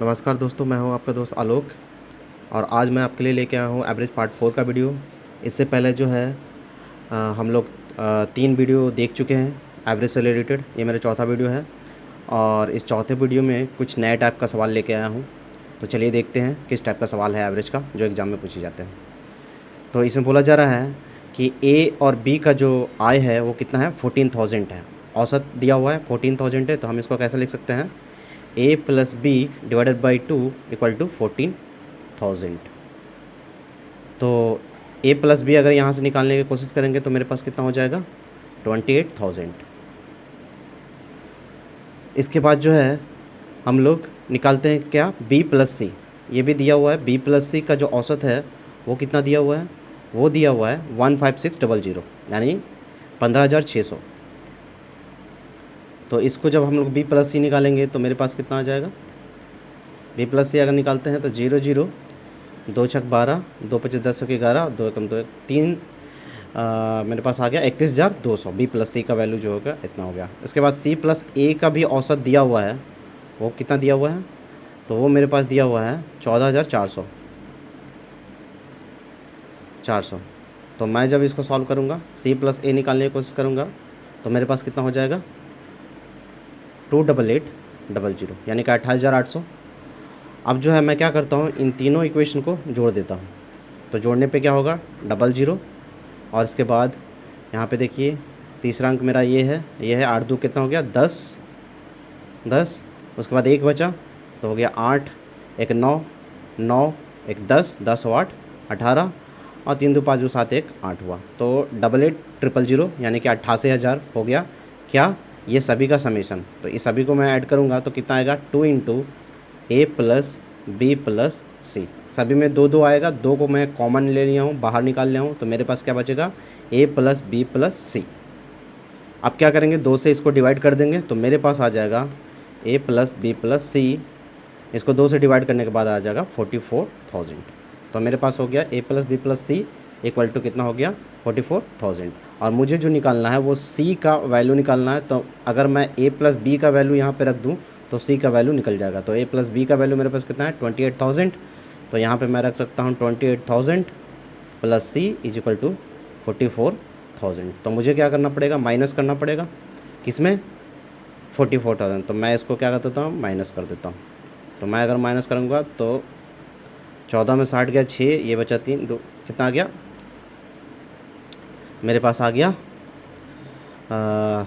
नमस्कार दोस्तों, मैं हूं आपका दोस्त आलोक और आज मैं आपके लिए लेके आया हूं एवरेज पार्ट 4 का वीडियो। इससे पहले जो है हम लोग 3 वीडियो देख चुके हैं एवरेज से रिलेटेड। ये मेरा चौथा वीडियो है और इस चौथे वीडियो में कुछ नए टाइप का सवाल लेके आया हूं। तो चलिए देखते हैं किस टाइप का सवाल है एवरेज का जो एग्ज़ाम में पूछे जाते हैं। तो इसमें बोला जा रहा है कि ए और बी का जो आय है वो कितना है, 14,000 है। औसत दिया हुआ है 14,000 है, तो हम इसको कैसे लिख सकते हैं, a plus B divided by 2 equal to 14,000। तो a प्लस बी अगर यहाँ से निकालने की कोशिश करेंगे तो मेरे पास कितना हो जाएगा, 28,000। इसके बाद जो है हम लोग निकालते हैं क्या, b प्लस सी। ये भी दिया हुआ है, b प्लस सी का जो औसत है वो कितना दिया हुआ है, वो दिया हुआ है 15600 यानी 15,600। तो इसको जब हम लोग बी प्लस सी निकालेंगे तो मेरे पास कितना आ जाएगा, बी प्लस सी अगर निकालते हैं तो 0 0 2 छक 12 2 पचे 10 के 11 2 एकम 2 3 मेरे पास आ गया 31,200। बी प्लस सी का वैल्यू जो होगा इतना हो गया। इसके बाद सी प्लस ए का भी औसत दिया हुआ है, वो कितना दिया हुआ है, तो वो मेरे पास दिया हुआ है 14,400। तो मैं जब इसको सॉल्व करूँगा, सी प्लस ए निकालने की कोशिश करूँगा तो मेरे पास कितना हो जाएगा, 28800 यानी कि 28,800। अब जो है मैं क्या करता हूँ, इन तीनों इक्वेशन को जोड़ देता हूँ। तो जोड़ने पे क्या होगा, 00 और इसके बाद यहाँ पे देखिए तीसरा अंक मेरा ये है 8 2 कितना हो गया, 10। उसके बाद 1 बचा तो हो गया 8 1 9 9 1 10 10 और 8 18 और 3 2 5 2 7 1 8 हुआ। तो 88,000 यानी कि 88,000 हो गया क्या, ये सभी का समेशन। तो इस सभी को मैं ऐड करूँगा तो कितना आएगा, 2 इंटू ए प्लस बी प्लस सी। सभी में 2 2 आएगा, 2 को मैं कॉमन ले लिया हूँ, बाहर निकाल लिया हूँ, तो मेरे पास क्या बचेगा, ए प्लस बी प्लस सी। अब क्या करेंगे, 2 से इसको डिवाइड कर देंगे तो मेरे पास आ जाएगा ए प्लस बी प्लस सी। इसको 2 से डिवाइड करने के बाद आ जाएगा 44,000। तो मेरे पास हो गया A plus B plus C equal to कितना हो गया, 44,000। और मुझे जो निकालना है वो सी का वैल्यू निकालना है। तो अगर मैं ए प्लस बी का वैल्यू यहाँ पे रख दूँ तो सी का वैल्यू निकल जाएगा। तो ए प्लस बी का वैल्यू मेरे पास कितना है, 28,000। तो यहाँ पे मैं रख सकता हूँ 28,000 plus C is equal to 44,000। तो मुझे क्या करना पड़ेगा, माइनस करना पड़ेगा किसमें, 44,000। तो मैं इसको क्या कर देता हूँ, माइनस कर देता हूँ। तो मैं अगर माइनस करूँगा तो 14 में 60 गया 6, ये बचा 3 2, कितना आ गया मेरे पास आ गया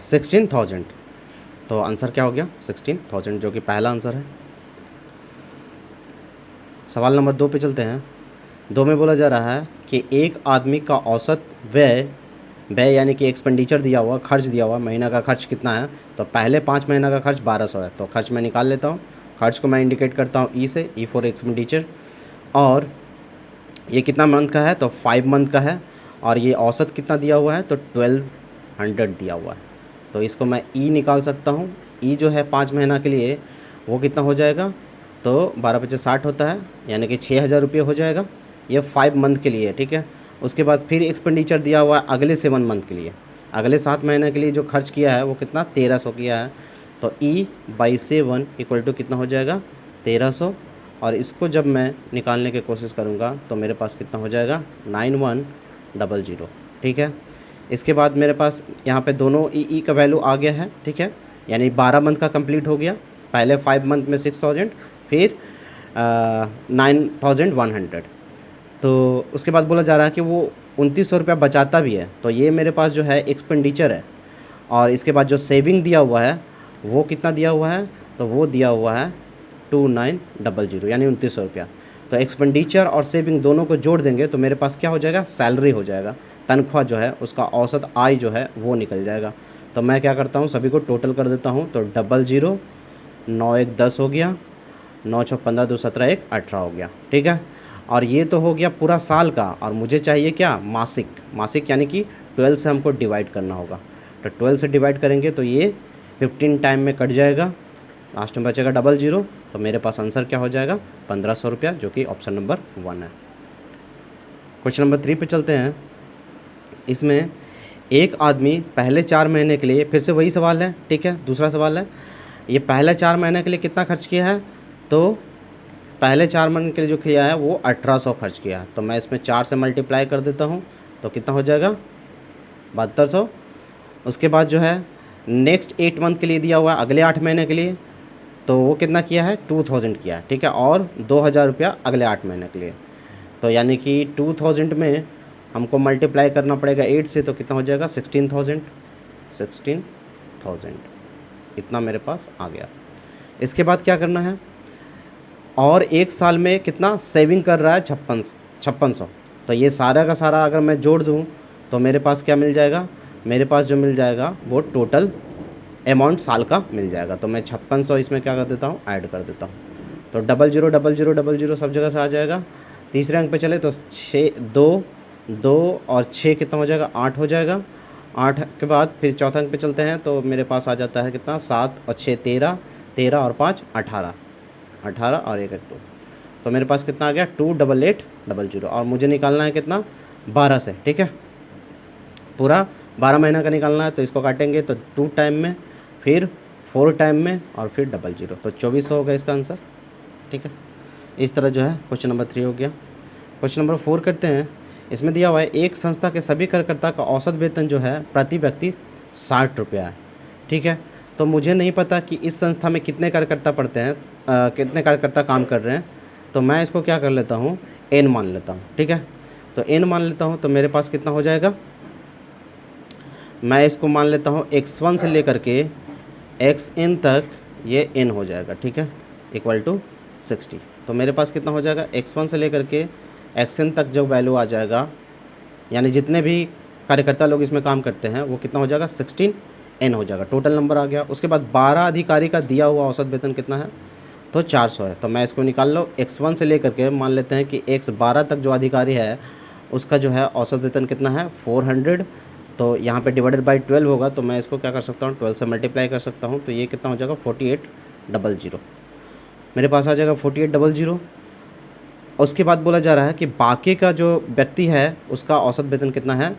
16,000। तो आंसर क्या हो गया, 16,000, जो कि पहला आंसर है। सवाल नंबर 2 पे चलते हैं। 2 में बोला जा रहा है कि एक आदमी का औसत व्यय यानी कि एक्सपेंडिचर दिया हुआ, खर्च दिया हुआ, महीना का खर्च कितना है। तो पहले 5 महीना का खर्च 1200 है। तो खर्च मैं निकाल लेता हूँ, खर्च को मैं इंडिकेट करता हूँ ई से, ई फॉर एक्सपेंडिचर। और ये कितना मंथ का है, तो 5 मंथ का है। और ये औसत कितना दिया हुआ है, तो 1200 दिया हुआ है। तो इसको मैं ई निकाल सकता हूँ। ई जो है 5 महीना के लिए वो कितना हो जाएगा, तो 12 पचे 60 होता है यानी कि 6,000 रुपये हो जाएगा। ये 5 मंथ के लिए, ठीक है। उसके बाद फिर एक्सपेंडिचर दिया हुआ है अगले 7 मंथ के लिए, अगले 7 महीने के लिए जो खर्च किया है वो कितना, 1300 किया है। तो ई बाई 7 इक्वल टू कितना हो जाएगा, 1300। और इसको जब मैं निकालने की कोशिश करूँगा तो मेरे पास कितना हो जाएगा, 9100, ठीक है। इसके बाद मेरे पास यहाँ पे दोनों ई का वैल्यू आ गया है, ठीक है। यानी 12 मंथ का कंप्लीट हो गया। पहले 5 मंथ में 6,000, फिर 9,100। तो उसके बाद बोला जा रहा है कि वो 2,900 रुपया बचाता भी है। तो ये मेरे पास जो है एक्सपेंडिचर है। और इसके बाद जो सेविंग दिया हुआ है वो कितना दिया हुआ है, तो वो दिया हुआ है 2,900 यानी 2,900 रुपया। तो एक्सपेंडिचर और सेविंग दोनों को जोड़ देंगे तो मेरे पास क्या हो जाएगा, सैलरी हो जाएगा। तनख्वाह जो है उसका औसत आय जो है वो निकल जाएगा। तो मैं क्या करता हूँ, सभी को टोटल कर देता हूँ। तो 00 9 1 10 हो गया, 9 6 15 2 17 1 18 हो गया, ठीक है। और ये तो हो गया पूरा साल का। और मुझे चाहिए क्या, मासिक यानी कि 12 से हमको डिवाइड करना होगा। तो 12 से डिवाइड करेंगे तो ये 15 टाइम में कट जाएगा, लास्ट में बचेगा 00। तो मेरे पास आंसर क्या हो जाएगा, 1,500 रुपया, जो कि ऑप्शन नंबर 1 है। क्वेश्चन नंबर 3 पे चलते हैं। इसमें एक आदमी पहले 4 महीने के लिए, फिर से वही सवाल है, ठीक है, दूसरा सवाल है। ये पहले 4 महीने के लिए कितना खर्च किया है, तो पहले 4 मंथ के लिए जो किया है वो 1800 खर्च किया, तो मैं इसमें 4 से मल्टीप्लाई कर देता हूँ, तो कितना हो जाएगा 7200। उसके बाद जो है नेक्स्ट 8 मंथ के लिए दिया हुआ है, अगले 8 महीने के लिए, तो वो कितना किया है 2000 किया है, ठीक है, और 2000 रुपया अगले 8 महीने के लिए। तो यानी कि 2000 में हमको मल्टीप्लाई करना पड़ेगा 8 से, तो कितना हो जाएगा 16000 इतना मेरे पास आ गया। इसके बाद क्या करना है, और एक साल में कितना सेविंग कर रहा है 5600। तो ये सारा का सारा अगर मैं जोड़ दूँ तो मेरे पास क्या मिल जाएगा, मेरे पास जो मिल जाएगा वो टोटल अमाउंट साल का मिल जाएगा। तो मैं 5600 इसमें क्या कर देता हूँ, ऐड कर देता हूँ, तो 000000 सब जगह से आ जाएगा। तीसरे अंक पे चले तो 6 2 और 6 कितना हो जाएगा 8 हो जाएगा। 8 के बाद फिर चौथे अंक पे चलते हैं तो मेरे पास आ जाता है कितना 7 और 6 13, 13 और 5 18, 18 और 1 2, तो मेरे पास कितना आ गया 28800। और मुझे निकालना है कितना 12 से, ठीक है, पूरा 12 महीना का निकालना है। तो इसको काटेंगे तो 2 टाइम में, फिर 4 टाइम में, और फिर 00, तो 2400 होगा इसका आंसर, ठीक है। इस तरह जो है क्वेश्चन नंबर 3 हो गया। क्वेश्चन नंबर 4 करते हैं। इसमें दिया हुआ है एक संस्था के सभी कार्यकर्ता का औसत वेतन जो है प्रति व्यक्ति 60 रुपया है, ठीक है। तो मुझे नहीं पता कि इस संस्था में कितने कार्यकर्ता पढ़ते हैं, कितने कार्यकर्ता काम कर रहे हैं, तो मैं इसको क्या कर लेता हूँ n मान लेता हूँ, ठीक है। तो n मान लेता हूँ तो मेरे पास कितना हो जाएगा, मैं इसको मान लेता हूँ x1 से लेकर के xn तक ये n हो जाएगा, ठीक है, इक्वल टू 60। तो मेरे पास कितना हो जाएगा x1 से लेकर के xn तक जो वैल्यू आ जाएगा, यानी जितने भी कार्यकर्ता लोग इसमें काम करते हैं वो कितना हो जाएगा 16n हो जाएगा, टोटल नंबर आ गया। उसके बाद 12 अधिकारी का दिया हुआ औसत वेतन कितना है, तो 400 है। तो मैं इसको निकाल लो, x1 से लेकर के मान लेते हैं कि x12 तक जो अधिकारी है उसका जो है औसत वेतन कितना है 400, तो यहाँ पे डिवाइडेड बाई 12 होगा, तो मैं इसको क्या कर सकता हूँ 12 से मल्टीप्लाई कर सकता हूँ, तो ये कितना हो जाएगा 4800 मेरे पास आ जाएगा 4800। उसके बाद बोला जा रहा है कि बाकी का जो व्यक्ति है उसका औसत वेतन कितना है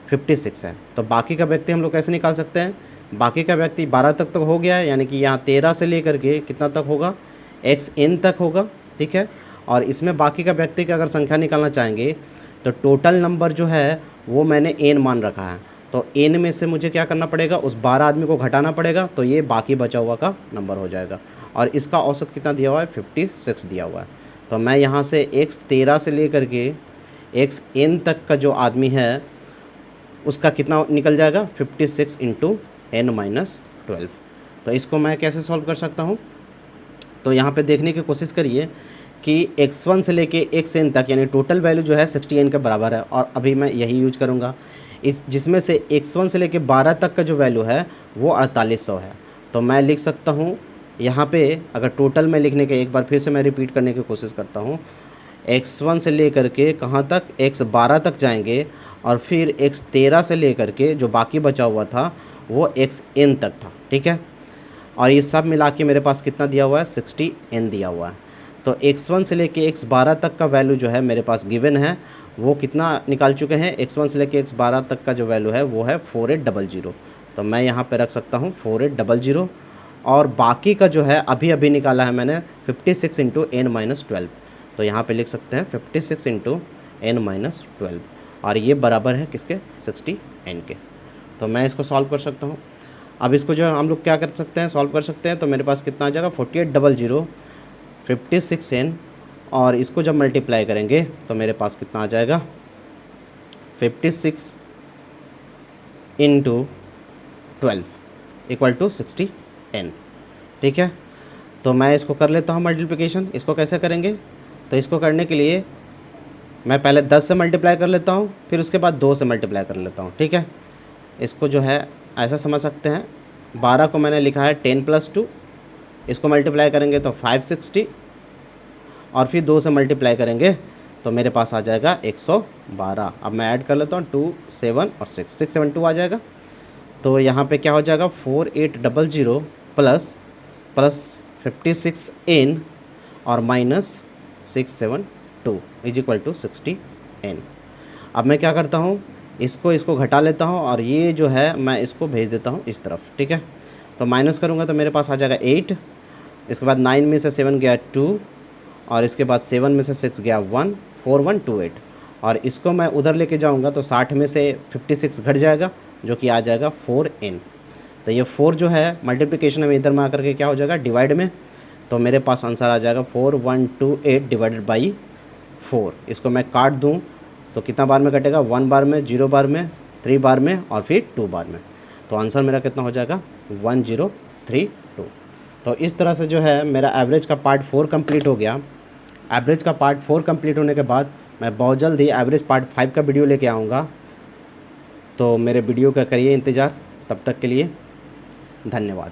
56 है। तो बाकी का व्यक्ति हम लोग कैसे निकाल सकते हैं, बाकी का व्यक्ति 12 तक तो हो गया है, यानी कि यहाँ 13 से लेकर के कितना तक होगा xn तक होगा, ठीक है। और इसमें बाकी का व्यक्ति की अगर संख्या निकालना चाहेंगे तो टोटल नंबर जो है वो मैंने n मान रखा है, तो n में से मुझे क्या करना पड़ेगा उस 12 आदमी को घटाना पड़ेगा, तो ये बाकी बचा हुआ का नंबर हो जाएगा। और इसका औसत कितना दिया हुआ है 56 दिया हुआ है। तो मैं यहाँ से x13 से लेकर के xn तक का जो आदमी है उसका कितना निकल जाएगा 56 इंटू n-12। तो इसको मैं कैसे सॉल्व कर सकता हूँ, तो यहाँ पे देखने की कोशिश करिए कि x1 से लेके xn तक यानी टोटल वैल्यू जो है 60n के बराबर है, और अभी मैं यही यूज करूँगा इस, जिसमें से x1 से लेके 12 तक का जो वैल्यू है वो 4800 है। तो मैं लिख सकता हूँ यहाँ पे, अगर टोटल में लिखने के एक बार फिर से मैं रिपीट करने की कोशिश करता हूँ, x1 से लेकर के कहाँ तक x12 तक जाएंगे, और फिर x13 से लेकर के जो बाकी बचा हुआ था वो xn तक था, ठीक है। और ये सब मिला के मेरे पास कितना दिया हुआ है 60n दिया हुआ है। तो x1 से लेके x12 तक का वैल्यू जो है मेरे पास गिवन है, वो कितना निकाल चुके हैं, x1 से लेके x12 तक का जो वैल्यू है वो है 4800। तो मैं यहाँ पे रख सकता हूँ 4800, और बाकी का जो है अभी अभी निकाला है मैंने 56 इंटू n-12, तो यहाँ पे लिख सकते हैं 56 इंटू n-12, और ये बराबर है किसके 60n के। तो मैं इसको सॉल्व कर सकता हूँ। अब इसको जो हम लोग क्या कर सकते हैं, सॉल्व कर सकते हैं, तो मेरे पास कितना आ जाएगा 4800 56n, और इसको जब मल्टीप्लाई करेंगे तो मेरे पास कितना आ जाएगा 56 इंटू 12 इक्वल टू 60n, ठीक है। तो मैं इसको कर लेता हूँ मल्टीप्लिकेशन। इसको कैसे करेंगे, तो इसको करने के लिए मैं पहले 10 से मल्टीप्लाई कर लेता हूँ, फिर उसके बाद 2 से मल्टीप्लाई कर लेता हूँ, ठीक है। इसको जो है ऐसा समझ सकते हैं, 12 को मैंने लिखा है 10 + 2, इसको मल्टीप्लाई करेंगे तो 560, और फिर 2 से मल्टीप्लाई करेंगे तो मेरे पास आ जाएगा 112। अब मैं ऐड कर लेता हूँ 2 7 और 6 672 आ जाएगा। तो यहाँ पे क्या हो जाएगा 4800 प्लस 56n और minus 672 is equal to 60n। अब मैं क्या करता हूँ, इसको घटा लेता हूँ, और ये जो है मैं इसको भेज देता हूँ इस तरफ, ठीक है। तो माइनस करूँगा तो मेरे पास आ जाएगा 8, इसके बाद 9 में से 7 गया 2, और इसके बाद 7 में से 6 गया 1, 4128 और इसको मैं उधर लेके जाऊंगा तो 60 में से 56 घट जाएगा जो कि आ जाएगा 4n। तो ये 4 जो है मल्टीप्लिकेशन में इधर में आकर के क्या हो जाएगा डिवाइड में, तो मेरे पास आंसर आ जाएगा 4128 डिवाइडेड बाई 4। इसको मैं काट दूँ तो कितना बार में कटेगा, 1 बार में, 0 बार में, 3 बार में और फिर 2 बार में। तो आंसर मेरा कितना हो जाएगा 1032। तो इस तरह से जो है मेरा एवरेज का पार्ट 4 कंप्लीट हो गया। एवरेज का पार्ट 4 कंप्लीट होने के बाद मैं बहुत जल्द ही एवरेज पार्ट 5 का वीडियो लेके आऊँगा। तो मेरे वीडियो का करिए इंतज़ार, तब तक के लिए धन्यवाद।